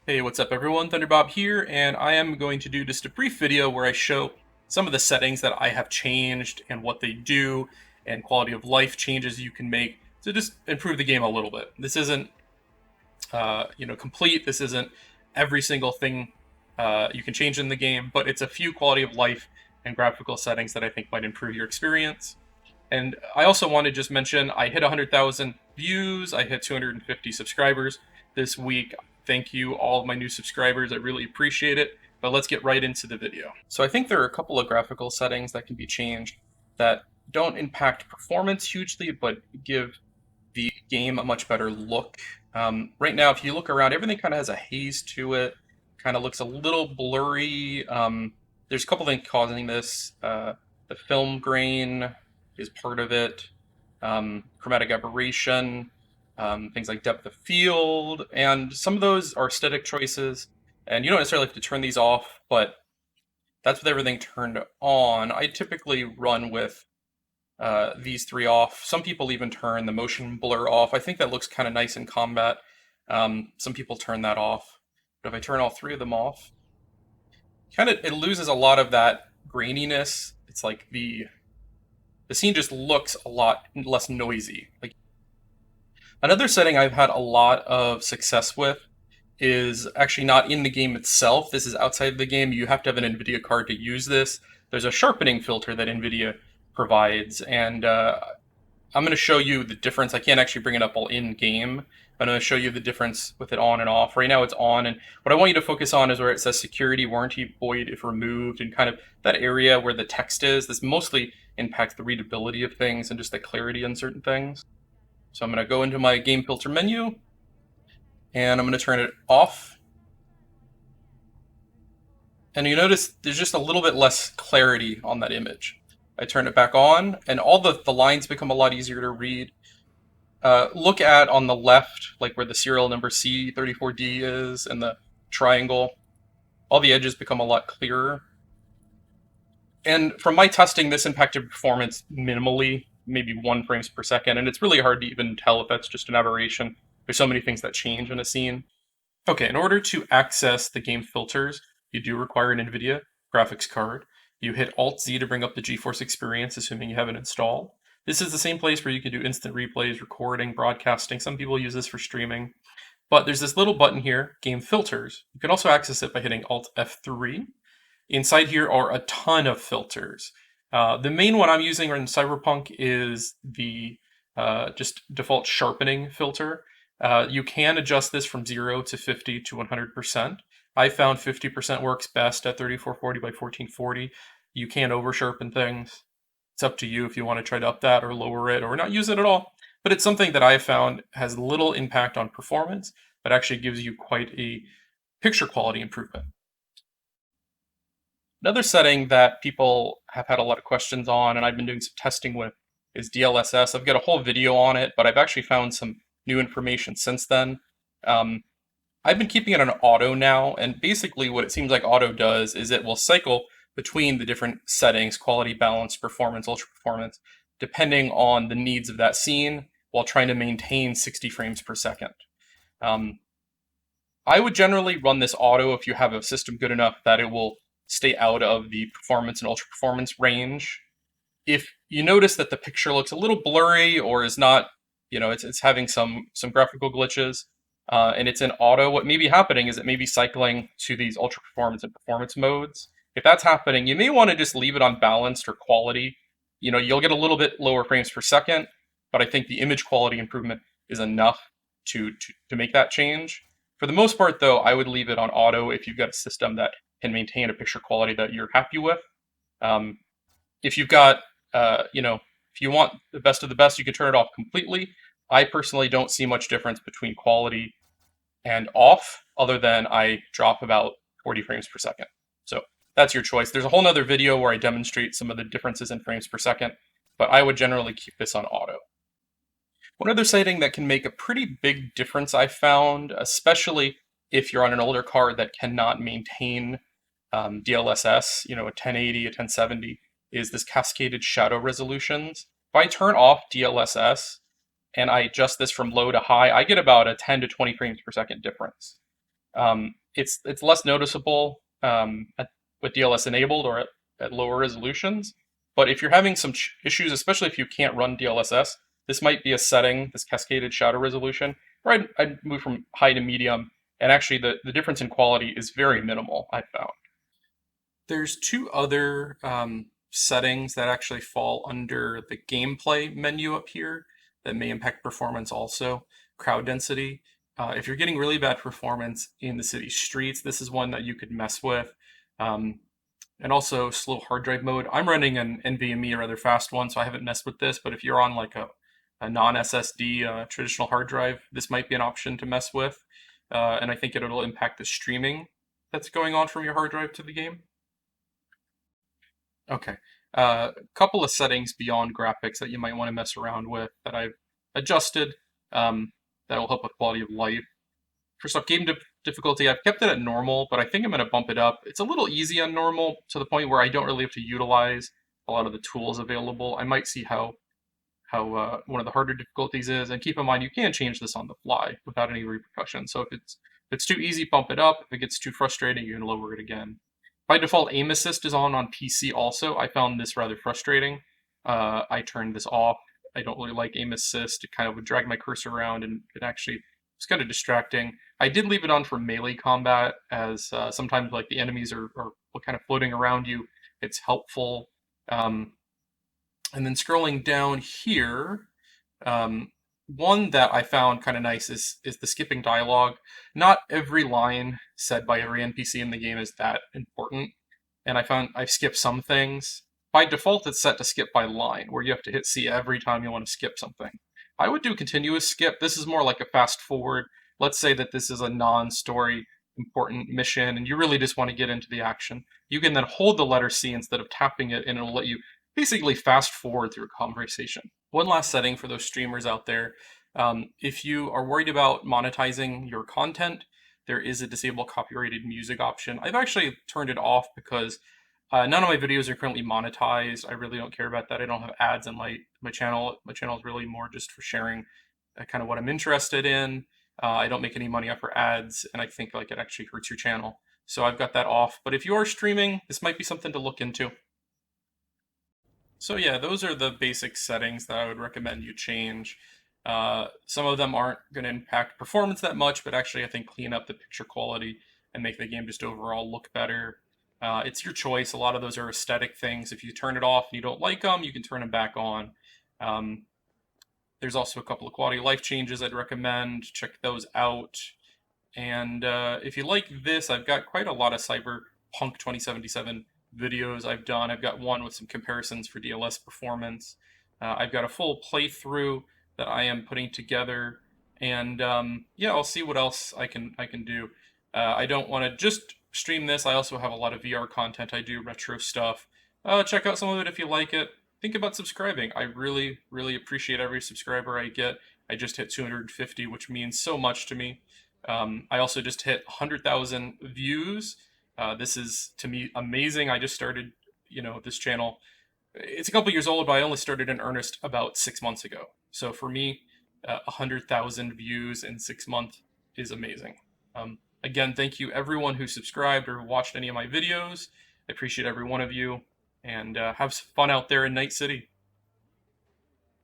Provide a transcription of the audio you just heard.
Hey, what's up everyone? Thunderbob here, and I am going to do just a brief video where I show some of the settings that I have changed and what they do, and quality of life changes you can make to just improve the game a little bit. This isn't, complete. This isn't every single thing you can change in the game, but it's a few quality of life and graphical settings that I think might improve your experience. And I also want to just mention I hit 100,000 views, I hit 250 subscribers this week. Thank you, all of my new subscribers. I really appreciate it. But let's get right into the video. So I think there are a couple of graphical settings that can be changed that don't impact performance hugely, but give the game a much better look. Right now, if you look around, everything kind of has a haze to it, kind of looks a little blurry. There's a couple things causing this. The film grain is part of it, chromatic aberration, things like depth of field, and some of those are aesthetic choices, and you don't necessarily have to turn these off, but that's with everything turned on. I typically run with these three off. Some people even turn the motion blur off. I think that looks kind of nice in combat. Some people turn that off, but if I turn all three of them off, it loses a lot of that graininess. It's like the scene just looks a lot less noisy. Like, another setting I've had a lot of success with is actually not in the game itself. This is outside the game. You have to have an NVIDIA card to use this. There's a sharpening filter that NVIDIA provides, and I'm going to show you the difference. I can't actually bring it up all in game. I'm going to show you the difference with it on and off. Right now it's on, and what I want you to focus on is where it says security warranty void if removed, and kind of that area where the text is. This mostly impacts the readability of things and just the clarity on certain things. So I'm going to go into my game filter menu, and I'm going to turn it off. And you notice there's just a little bit less clarity on that image. I turn it back on, and all the lines become a lot easier to read. Look at on the left, like where the serial number C34D is and the triangle. All the edges become a lot clearer. And from my testing, this impacted performance minimally, maybe 1 frames per second, and it's really hard to even tell if that's just an aberration. There's so many things that change in a scene. Okay, in order to access the game filters, you do require an NVIDIA graphics card. You hit Alt-Z to bring up the GeForce experience, assuming you have it installed. This is the same place where you can do instant replays, recording, broadcasting. Some people use this for streaming. But there's this little button here, Game Filters. You can also access it by hitting Alt F3. Inside here are a ton of filters. The main one I'm using in Cyberpunk is the just default Sharpening Filter. You can adjust this from 0 to 50 to 100%. I found 50% works best at 3440 by 1440. You can over-sharpen things. It's up to you if you want to try to up that or lower it or not use it at all. But it's something that I found has little impact on performance, but actually gives you quite a picture quality improvement. Another setting that people have had a lot of questions on, and I've been doing some testing with, is DLSS. I've got a whole video on it, but I've actually found some new information since then. I've been keeping it on auto now, and basically what it seems like auto does is it will cycle between the different settings, quality, balance, performance, ultra performance, depending on the needs of that scene, while trying to maintain 60 frames per second. I would generally run this auto if you have a system good enough that it will stay out of the performance and ultra performance range. If you notice that the picture looks a little blurry or is not, it's having some graphical glitches, and it's in auto, what may be happening is it may be cycling to these ultra performance and performance modes. If that's happening, you may want to just leave it on balanced or quality. You'll get a little bit lower frames per second, but I think the image quality improvement is enough to make that change. For the most part, though, I would leave it on auto if you've got a system that can maintain a picture quality that you're happy with. If you've got, if you want the best of the best, you can turn it off completely. I personally don't see much difference between quality and off, other than I drop about 40 frames per second. So that's your choice. There's a whole nother video where I demonstrate some of the differences in frames per second, but I would generally keep this on auto. One other setting that can make a pretty big difference I found, especially if you're on an older card that cannot maintain DLSS, a 1080, a 1070, is this cascaded shadow resolutions. If I turn off DLSS and I adjust this from low to high, I get about a 10 to 20 frames per second difference. It's less noticeable with DLS enabled or at lower resolutions. But if you're having some issues, especially if you can't run DLSS, this might be a setting, this cascaded shadow resolution, where I'd move from high to medium, and actually the difference in quality is very minimal, I found. There's two other settings that actually fall under the gameplay menu up here that may impact performance also. Crowd density. If you're getting really bad performance in the city streets, this is one that you could mess with. Um, and also slow hard drive mode. I'm running an NVMe, a rather fast one, so I haven't messed with this, but if you're on like a non-SSD traditional hard drive, this might be an option to mess with. And I think it'll impact the streaming that's going on from your hard drive to the game. Okay. A couple of settings beyond graphics that you might want to mess around with that I've adjusted that will help with quality of life. First off, difficulty, I've kept it at normal, but I think I'm going to bump it up. It's a little easy on normal to the point where I don't really have to utilize a lot of the tools available. I might see how one of the harder difficulties is, and keep in mind you can change this on the fly without any repercussions. So if it's too easy, bump it up. If it gets too frustrating, you can lower it again. By default, aim assist is on PC also. I found this rather frustrating. I turned this off. I don't really like aim assist. It kind of would drag my cursor around, and it actually was kind of distracting. I did leave it on for melee combat, as sometimes like the enemies are kind of floating around you. It's helpful. And then scrolling down here, one that I found kind of nice is the skipping dialogue. Not every line said by every NPC in the game is that important, and I found I've skipped some things. By default, it's set to skip by line, where you have to hit C every time you want to skip something. I would do continuous skip. This is more like a fast forward. Let's say that this is a non-story important mission, and you really just want to get into the action. You can then hold the letter C instead of tapping it, and it'll let you basically fast forward through a conversation. One last setting for those streamers out there. If you are worried about monetizing your content, there is a disable copyrighted music option. I've actually turned it off because none of my videos are currently monetized. I really don't care about that. I don't have ads on my channel. My channel is really more just for sharing kind of what I'm interested in. I don't make any money off for ads, and I think like it actually hurts your channel. So I've got that off. But if you are streaming, this might be something to look into. So yeah, those are the basic settings that I would recommend you change. Some of them aren't going to impact performance that much, but actually I think clean up the picture quality and make the game just overall look better. It's your choice. A lot of those are aesthetic things. If you turn it off and you don't like them, you can turn them back on. There's also a couple of quality of life changes I'd recommend. Check those out. And if you like this, I've got quite a lot of Cyberpunk 2077 videos I've done. I've got one with some comparisons for DLS performance. I've got a full playthrough that I am putting together, and yeah, I'll see what else I can do. I don't want to just stream this. I also have a lot of VR content. I do retro stuff. Check out some of it if you like it. Think about subscribing. I really, really appreciate every subscriber I get. I just hit 250, which means so much to me. I also just hit 100,000 views. This is, to me, amazing. I just started, this channel. It's a couple years old, but I only started in earnest about 6 months ago. So for me, 100,000 views in 6 months is amazing. Again, thank you everyone who subscribed or watched any of my videos. I appreciate every one of you, and have some fun out there in Night City.